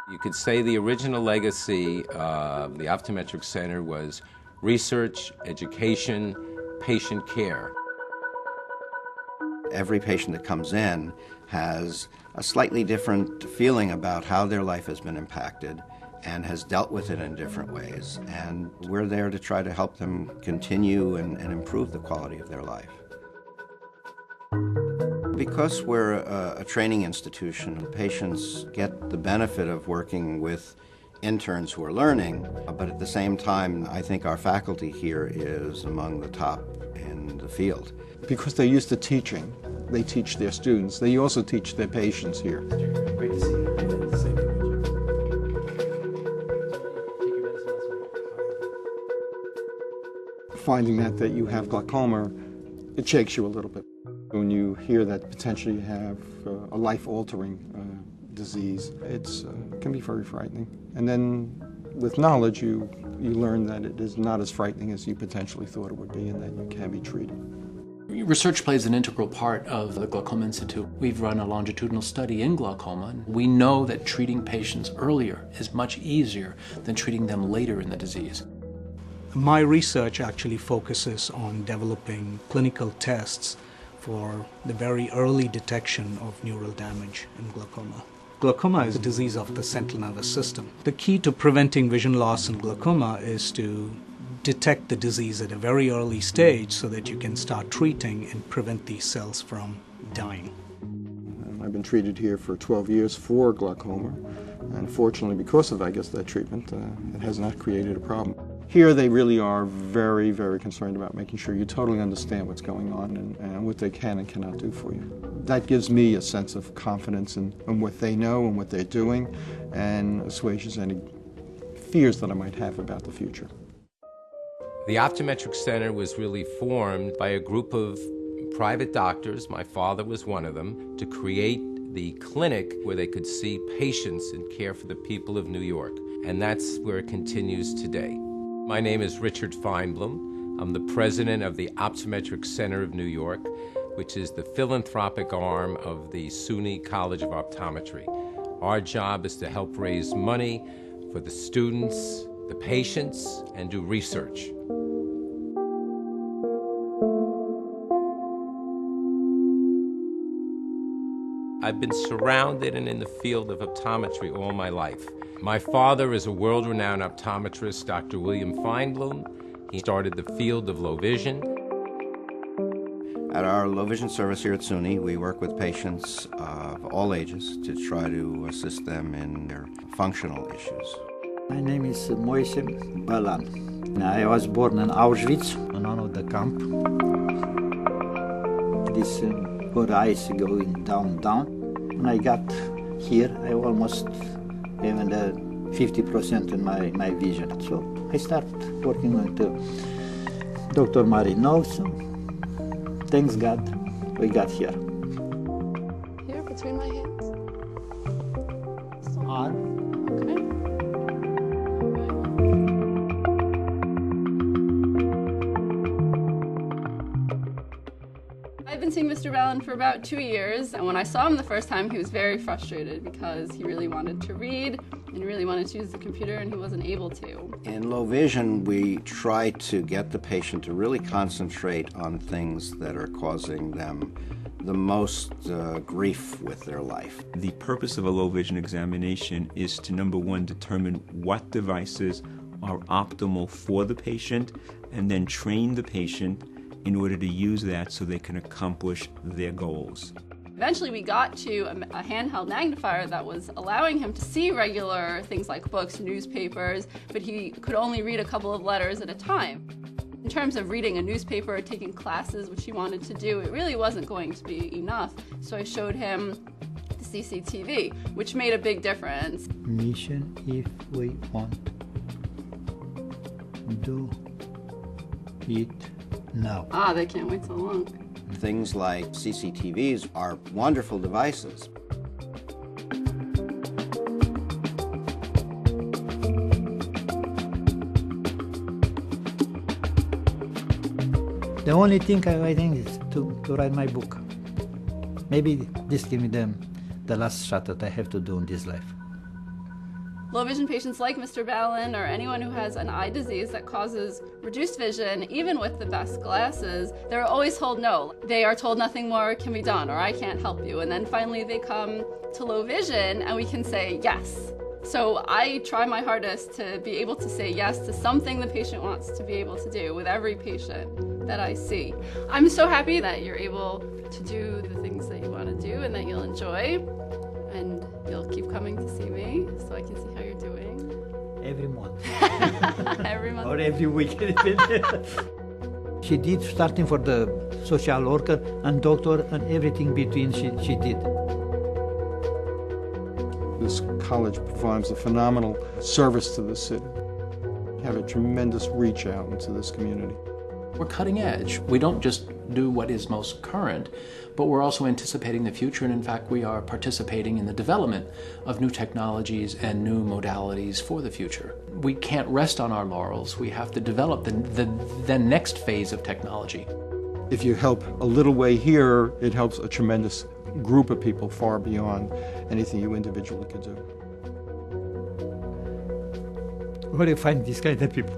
You could say the original legacy of the Optometric Center was research, education, patient care. Every patient that comes in has a slightly different feeling about how their life has been impacted and has dealt with it in different ways. And we're there to try to help them continue and improve the quality of their life. Because we're a training institution, patients get the benefit of working with interns who are learning, but at the same time, I think our faculty here is among the top in the field. Because they're used to teaching, they teach their students. They also teach their patients here. Great to see you. Finding that you have glaucoma, it shakes you a little bit. When you hear that potentially you have a life-altering disease, it can be very frightening. And then with knowledge, you learn that it is not as frightening as you potentially thought it would be and that you can be treated. Research plays an integral part of the Glaucoma Institute. We've run a longitudinal study in glaucoma. We know that treating patients earlier is much easier than treating them later in the disease. My research actually focuses on developing clinical tests for the very early detection of neural damage in glaucoma. Glaucoma is a disease of the central nervous system. The key to preventing vision loss in glaucoma is to detect the disease at a very early stage so that you can start treating and prevent these cells from dying. I've been treated here for 12 years for glaucoma, and fortunately because of, I guess, that treatment, it has not created a problem. Here they really are very, very concerned about making sure you totally understand what's going on and what they can and cannot do for you. That gives me a sense of confidence in what they know and what they're doing, and assuages any fears that I might have about the future. The Optometric Center was really formed by a group of private doctors, my father was one of them, to create the clinic where they could see patients and care for the people of New York. And that's where it continues today. My name is Richard Feinblum. I'm the president of the Optometric Center of New York, which is the philanthropic arm of the SUNY College of Optometry. Our job is to help raise money for the students, the patients, and do research. I've been surrounded and in the field of optometry all my life. My father is a world-renowned optometrist, Dr. William Feinblum. He started the field of low vision. At our low vision service here at SUNY, we work with patients of all ages to try to assist them in their functional issues. My name is Moise Balan. I was born in Auschwitz, in one of the camp. This poor eyes going down. When I got here, I almost even 50% in my vision. So I started working with Dr. Marinov. Thanks God, we got here. Here, between my hands. Arm. Okay. I've been seeing Mr. Ballin for about 2 years, and when I saw him the first time, he was very frustrated because he really wanted to read and really wanted to use the computer, and he wasn't able to. In low vision, we try to get the patient to really concentrate on things that are causing them the most grief with their life. The purpose of a low vision examination is to, number one, determine what devices are optimal for the patient, and then train the patient in order to use that so they can accomplish their goals. Eventually we got to a handheld magnifier that was allowing him to see regular things like books, newspapers, but he could only read a couple of letters at a time. In terms of reading a newspaper or taking classes, which he wanted to do, it really wasn't going to be enough. So I showed him the CCTV, which made a big difference. Mission, if we want, do it now. They can't wait so long. Things like CCTVs are wonderful devices. The only thing I think is to write my book. Maybe this give me the last shot that I have to do in this life. Low vision patients like Mr. Ballin or anyone who has an eye disease that causes reduced vision, even with the best glasses, they're always told no. They are told nothing more can be done, or I can't help you. And then finally they come to low vision and we can say yes. So I try my hardest to be able to say yes to something the patient wants to be able to do with every patient that I see. I'm so happy that you're able to do the things that you want to do and that you'll enjoy, and you'll keep coming to see me so I can see how you're doing. Every month. Every month. Or every week. She did, starting for the social worker and doctor and everything between she did. This college provides a phenomenal service to the city. We have a tremendous reach out into this community. We're cutting edge. We don't just do what is most current, but we're also anticipating the future, and in fact we are participating in the development of new technologies and new modalities for the future. We can't rest on our laurels. We have to develop the next phase of technology. If you help a little way here, it helps a tremendous group of people far beyond anything you individually could do. Where do you find these kind of people?